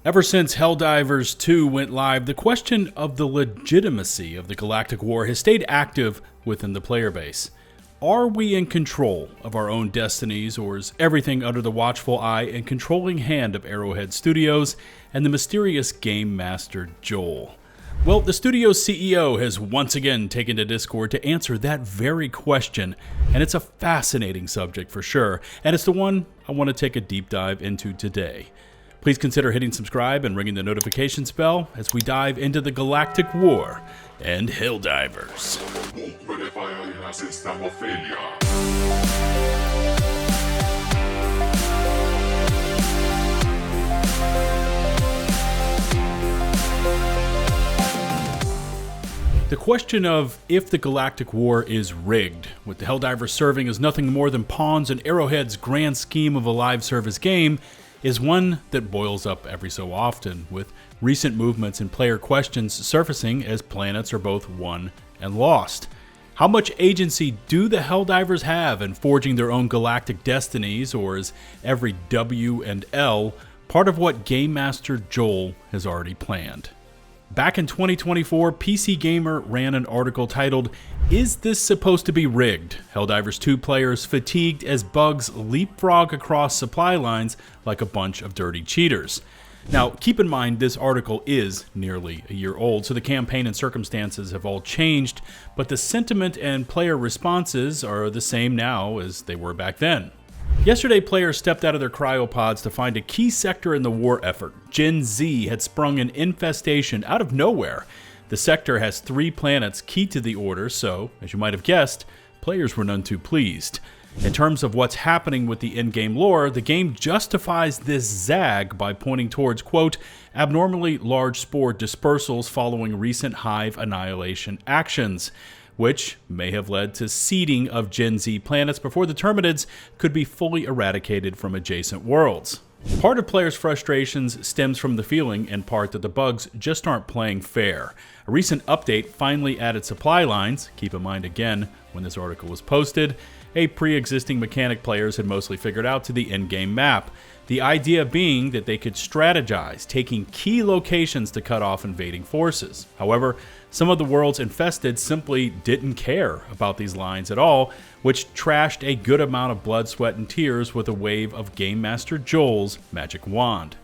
Ever since Helldivers 2 went live, the question of the legitimacy of the Galactic War has stayed active within the player base. Are we in control of our own destinies, or is everything under the watchful eye and controlling hand of Arrowhead Studios and the mysterious Game Master Joel? Well, the studio's CEO has once again taken to Discord to answer that very question, and it's a fascinating subject for sure, and it's the one I want to take a deep dive into today. Please consider hitting subscribe and ringing the notifications bell as we dive into the Galactic War and Helldivers. The question of if the Galactic War is rigged, with the Helldivers serving as nothing more than pawns in Arrowhead's grand scheme of a live service game, is one that boils up every so often, with recent movements and player questions surfacing as planets are both won and lost. How much agency do the Helldivers have in forging their own galactic destinies, or is every W and L part of what Game Master Joel has already planned? Back in 2024, PCGamer ran an article titled, "Is This Supposed to Be Rigged? Helldivers 2 players fatigued as bugs leapfrog across supply lines like a bunch of dirty cheaters." Now, keep in mind this article is nearly a year old, so the campaign and circumstances have all changed, but the sentiment and player responses are the same now as they were back then. Yesterday, players stepped out of their cryopods to find a key sector in the war effort. 𝗔𝗍 had sprung an infestation out of nowhere. The sector has 3 planets key to the order, so, as you might have guessed, players were none too pleased. In terms of what's happening with the in-game lore, the game justifies this zag by pointing towards, quote, abnormally large spore dispersals following recent hive annihilation actions, which may have led to seeding of 𝗔𝗍 planets before the Terminids could be fully eradicated from adjacent worlds. Part of players' frustrations stems from the feeling, in part, that the bugs just aren't playing fair. A recent update finally added supply lines, keep in mind again when this article was posted, a pre-existing mechanic players had mostly figured out to the in-game map. The idea being that they could strategize, taking key locations to cut off invading forces. However, some of the worlds infested simply didn't care about these lines at all, which trashed a good amount of blood, sweat, and tears with a wave of Game Master Joel's magic wand.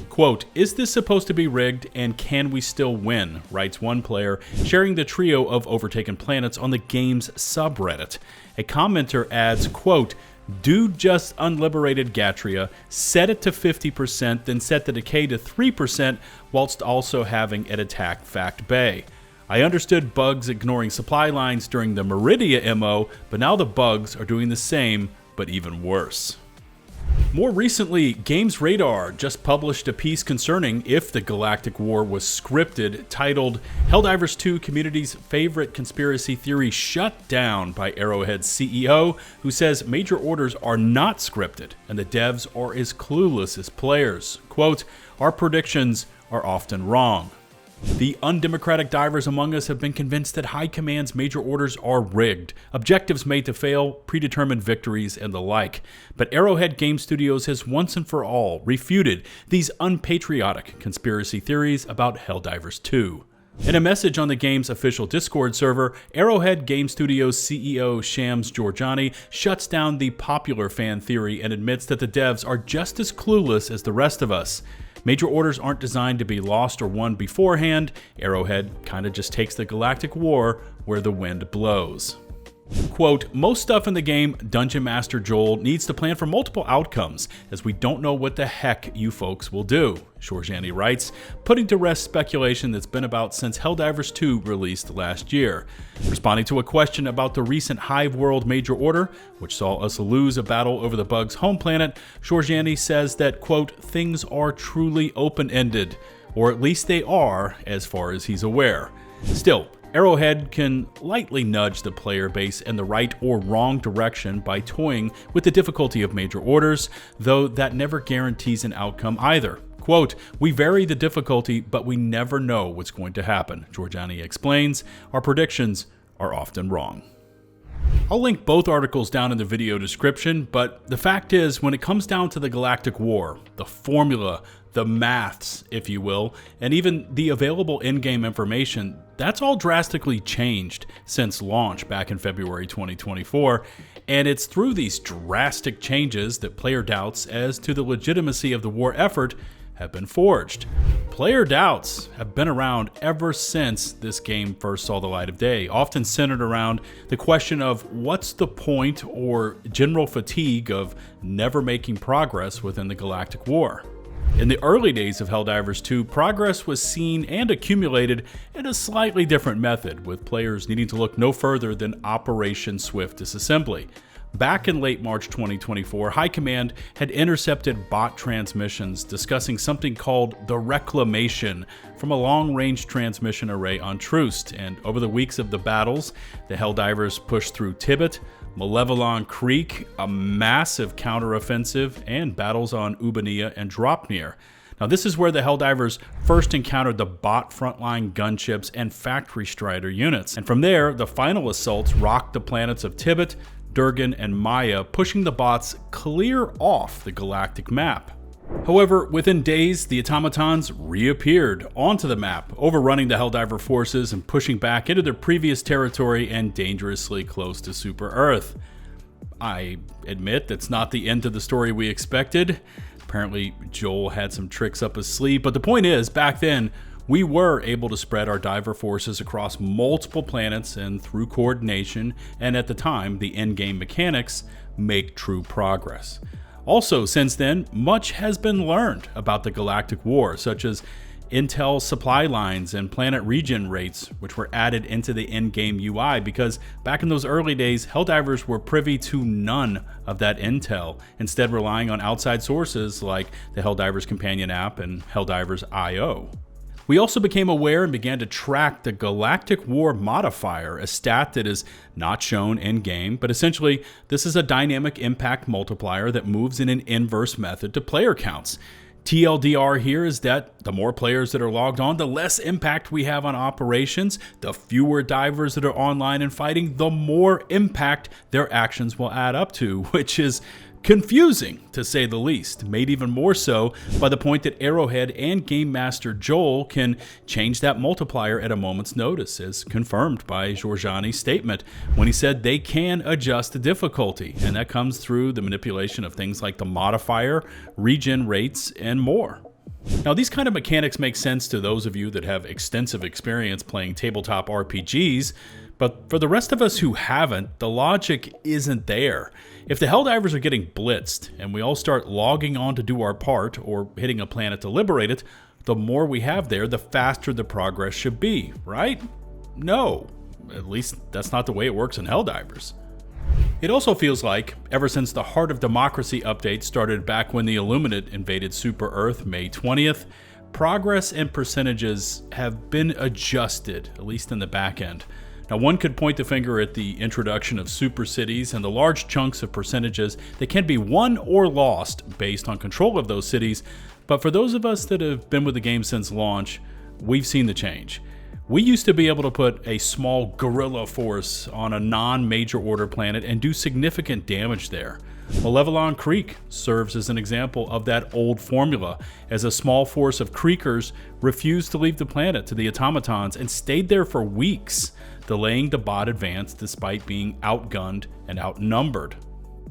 Quote, "Is this supposed to be rigged, and can we still win?" writes one player, sharing the trio of overtaken planets on the game's subreddit. A commenter adds, quote, "Do just unliberated 𝗙𝗲𝗃, set it to 50%, then set the decay to 3%, whilst also having it attack Fact Bay. I understood bugs ignoring supply lines during the Meridia MO, but now the bugs are doing the same, but even worse." More recently, GamesRadar just published a piece concerning if the Galactic War was scripted, titled "Helldivers 2 Community's Favorite Conspiracy Theory Shut Down" by Arrowhead CEO, who says major orders are not scripted and the devs are as clueless as players. Quote, "Our predictions are often wrong. The undemocratic divers among us have been convinced that High Command's major orders are rigged, objectives made to fail, predetermined victories, and the like. But Arrowhead Game Studios has once and for all refuted these unpatriotic conspiracy theories about Helldivers 2. In a message on the game's official Discord server, Arrowhead Game Studios CEO Shams Jorjani shuts down the popular fan theory and admits that the devs are just as clueless as the rest of us. Major orders aren't designed to be lost or won beforehand. Arrowhead kinda just takes the Galactic War where the wind blows. Quote, "Most stuff in the game, Dungeon Master Joel needs to plan for multiple outcomes, as we don't know what the heck you folks will do," Jorjani writes, putting to rest speculation that's been about since Helldivers 2 released last year. Responding to a question about the recent Hive World Major Order, which saw us lose a battle over the bug's home planet, Jorjani says that, quote, "Things are truly open-ended, or at least they are as far as he's aware." Still, Arrowhead can lightly nudge the player base in the right or wrong direction by toying with the difficulty of major orders, though that never guarantees an outcome either. Quote, "We vary the difficulty, but we never know what's going to happen," Jorjani explains. "Our predictions are often wrong." I'll link both articles down in the video description, but the fact is, when it comes down to the Galactic War, the formula, the maths, if you will, and even the available in-game information, that's all drastically changed since launch back in February 2024, and it's through these drastic changes that player doubts as to the legitimacy of the war effort have been forged. Player doubts have been around ever since this game first saw the light of day, often centered around the question of what's the point or general fatigue of never making progress within the Galactic War. In the early days of Helldivers 2, progress was seen and accumulated in a slightly different method, with players needing to look no further than Operation Swift Disassembly. Back in late March 2024, High Command had intercepted bot transmissions discussing something called the Reclamation from a long-range transmission array on Troost, and over the weeks of the battles, the Helldivers pushed through Tibet, Malevelon Creek, a massive counteroffensive, and battles on 𝗛𝗲𝗹𝗶𝘀𝗲 and Dropnir. Now this is where the Helldivers first encountered the bot frontline gunships and factory strider units, and from there, the final assaults rocked the planets of Tibet, Durgan, and Maya, pushing the bots clear off the galactic map. However, within days, the automatons reappeared onto the map, overrunning the Helldiver forces and pushing back into their previous territory and dangerously close to Super Earth. I admit that's not the end of the story we expected. Apparently, Joel had some tricks up his sleeve, but the point is, back then, we were able to spread our diver forces across multiple planets and through coordination, and at the time, the in-game mechanics, make true progress. Also, since then, much has been learned about the Galactic War, such as intel supply lines and planet regen rates, which were added into the in-game UI, because back in those early days, Helldivers were privy to none of that intel, instead relying on outside sources like the Helldivers Companion App and Helldivers IO. We also became aware and began to track the Galactic War modifier, a stat that is not shown in-game, but essentially this is a dynamic impact multiplier that moves in an inverse method to player counts. TLDR here is that the more players that are logged on, the less impact we have on operations, the fewer divers that are online and fighting, the more impact their actions will add up to, which is confusing, to say the least, made even more so by the point that Arrowhead and Game Master Joel can change that multiplier at a moment's notice, as confirmed by Jorjani's statement when he said they can adjust the difficulty, and that comes through the manipulation of things like the modifier, regen rates, and more. Now, these kind of mechanics make sense to those of you that have extensive experience playing tabletop RPGs, but for the rest of us who haven't, the logic isn't there. If the Helldivers are getting blitzed, and we all start logging on to do our part, or hitting a planet to liberate it, the more we have there, the faster the progress should be, right? No. At least that's not the way it works in Helldivers. It also feels like, ever since the Heart of Democracy update started back when the Illuminate invaded Super Earth May 20th, progress and percentages have been adjusted, at least in the back end. Now, one could point the finger at the introduction of super cities and the large chunks of percentages that can be won or lost based on control of those cities, but for those of us that have been with the game since launch, we've seen the change. We used to be able to put a small guerrilla force on a non-major order planet and do significant damage there. Malevelon Creek serves as an example of that old formula, as a small force of Creekers refused to leave the planet to the automatons and stayed there for weeks, delaying the bot advance despite being outgunned and outnumbered.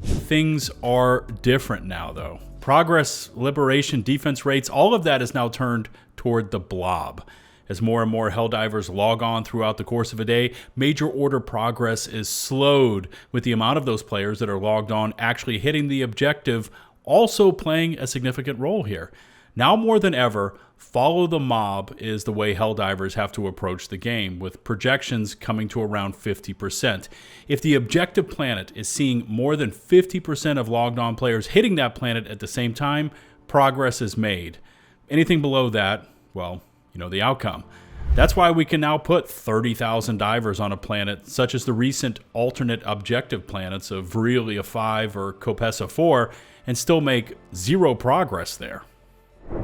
Things are different now, though. Progress, liberation, defense rates, all of that is now turned toward the blob. As more and more Helldivers log on throughout the course of a day, major order progress is slowed, with the amount of those players that are logged on actually hitting the objective also playing a significant role here. Now more than ever, follow the mob is the way Helldivers have to approach the game, with projections coming to around 50%. If the objective planet is seeing more than 50% of logged on players hitting that planet at the same time, progress is made. Anything below that, well, you know the outcome. That's why we can now put 30,000 divers on a planet, such as the recent alternate objective planets of 𝗲𝗏𝗃𝗃𝗃 5 or 𝗲𝗃 4, and still make zero progress there.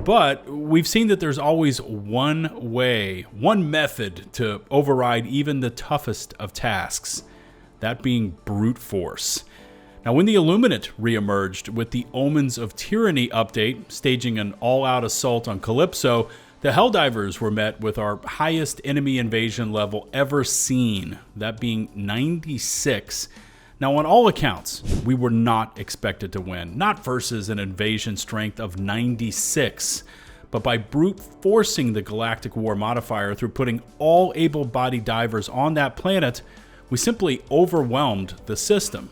But we've seen that there's always one way, one method to override even the toughest of tasks, that being brute force. Now, when the Illuminate re-emerged with the Omens of Tyranny update, staging an all-out assault on Calypso, the Helldivers were met with our highest enemy invasion level ever seen, that being 96. Now, on all accounts, we were not expected to win, not versus an invasion strength of 96, but by brute forcing the Galactic War modifier through putting all able-bodied divers on that planet, we simply overwhelmed the system.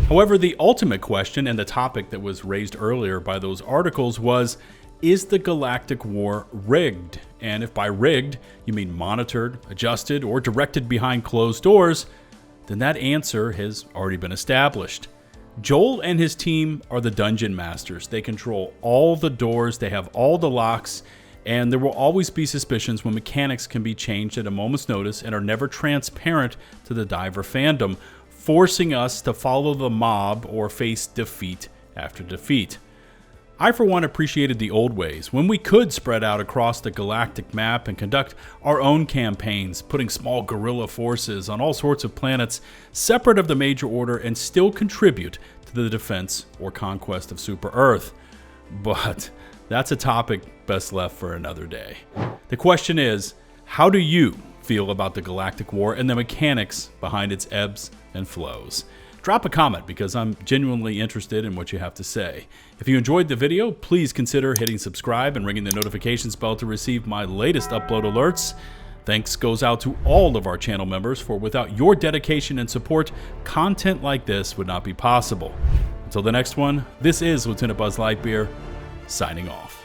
However, the ultimate question and the topic that was raised earlier by those articles was, is the Galactic War rigged? And if by rigged you mean monitored, adjusted, or directed behind closed doors, then that answer has already been established. Joel and his team are the dungeon masters. They control all the doors, they have all the locks, and there will always be suspicions when mechanics can be changed at a moment's notice and are never transparent to the diver fandom, forcing us to follow the mob or face defeat after defeat. I, for one, appreciated the old ways, when we could spread out across the galactic map and conduct our own campaigns, putting small guerrilla forces on all sorts of planets separate of the major order and still contribute to the defense or conquest of Super Earth. But that's a topic best left for another day. The question is, how do you feel about the Galactic War and the mechanics behind its ebbs and flows? Drop a comment because I'm genuinely interested in what you have to say. If you enjoyed the video, please consider hitting subscribe and ringing the notifications bell to receive my latest upload alerts. Thanks goes out to all of our channel members, for without your dedication and support, content like this would not be possible. Until the next one, this is 𝗲𝗲𝗹𝗶𝘀𝗂𝗋, signing off.